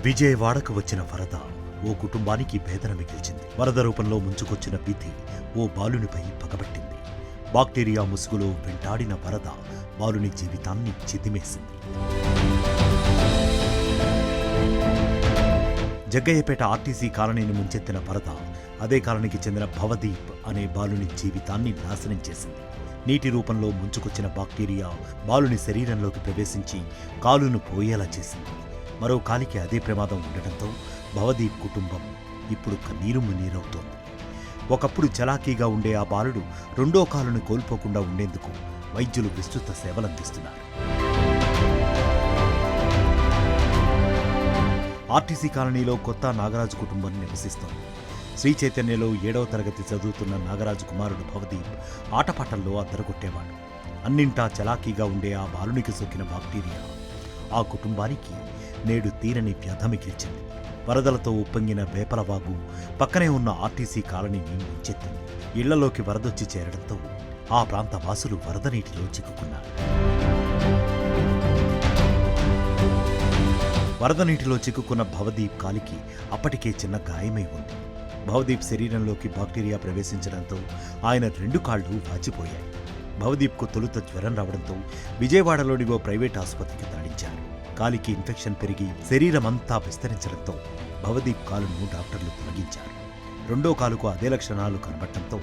విజయవాడకు వచ్చిన వరద ఓ కుటుంబానికి వేదన మిగిల్చింది. వరద రూపంలో ముంచుకొచ్చిన విధి ఓ బాలునిపై పగబట్టింది. బాక్టీరియా ముసుగులో వెంటాడిన వరద బాలుని జీవితాన్ని చిదిమేసింది. జగ్గయ్యపేట ఆర్టీసీ కాలనీని ముంచెత్తిన వరద అదే కాలనీకి చెందిన భవదీప్ అనే బాలుని జీవితాన్ని నాశనం చేసింది. నీటి రూపంలో ముంచుకొచ్చిన బాక్టీరియా బాలుని శరీరంలోకి ప్రవేశించి కాలును పోయేలా చేసింది. మరో కాలికి అదే ప్రమాదం ఉండటంతో భవదీప్ కుటుంబం ఇప్పుడు కన్నీరు మున్నీరవుతోంది. ఒకప్పుడు చలాకీగా ఉండే ఆ బాలుడు రెండో కాలును కోల్పోకుండా ఉండేందుకు వైద్యులు విస్తృత సేవలందిస్తున్నారు. ఆర్టీసీ కాలనీలో కొత్త నాగరాజు కుటుంబం నివసిస్తోంది. శ్రీ చైతన్యలో 7వ తరగతి చదువుతున్న నాగరాజు కుమారుడు భవదీప్ ఆటపాటల్లో అద్దరగొట్టేవాడు. అన్నింటా చలాకీగా ఉండే ఆ బాలునికి సోకిన బాక్టీరియా ఆ కుటుంబానికి నేడు తీరని వ్యధ మిగిల్చింది. వరదలతో ఉప్పొంగిన వేపలవాగు పక్కనే ఉన్న ఆర్టీసీ కాలనీని ముంచెత్తింది. ఇళ్లలోకి వరదొచ్చి చేరడంతో ఆ ప్రాంత వాసులు వరద నీటిలో చిక్కుకున్నారు. వరద నీటిలో చిక్కుకున్న భవదీప్ కాలికి అప్పటికే చిన్న గాయమై ఉంది. భవదీప్ శరీరంలోకి బాక్టీరియా ప్రవేశించడంతో ఆయన 2 కాళ్లు వాచిపోయాయి. భవదీప్కు తొలుత జ్వరం రావడంతో విజయవాడలోని ఓ ప్రైవేట్ ఆసుపత్రికి తరలించారు. కాలికి ఇన్ఫెక్షన్ పెరిగి శరీరమంతా విస్తరించడంతో భవదీప్ కాలును డాక్టర్లు తొలగించారు. రెండో కాలుకు అదే లక్షణాలు కనబడటంతో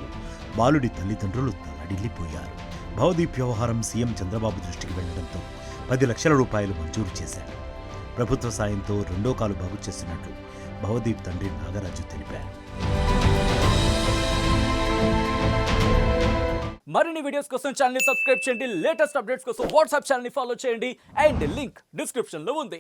బాలుడి తల్లిదండ్రులు తల్లడిల్లిపోయారు. భవదీప్ వ్యవహారం సీఎం చంద్రబాబు దృష్టికి వెళ్లడంతో 10 లక్షల రూపాయలు మంజూరు చేశారు. ప్రభుత్వ సాయంతో రెండో కాలు బాగు చేస్తున్నట్లు భవదీప్ తండ్రి నాగరాజు తెలిపారు. మరిన్ని వీడియోస్ కోసం ఛానల్ ని సబ్స్క్రైబ్ చేయండి. లేటెస్ట్ అప్డేట్స్ కోసం వాట్సాప్ ఛానల్ ని ఫాలో చేయండి. అండ్ లింక్ డిస్క్రిప్షన్ లో ఉంది.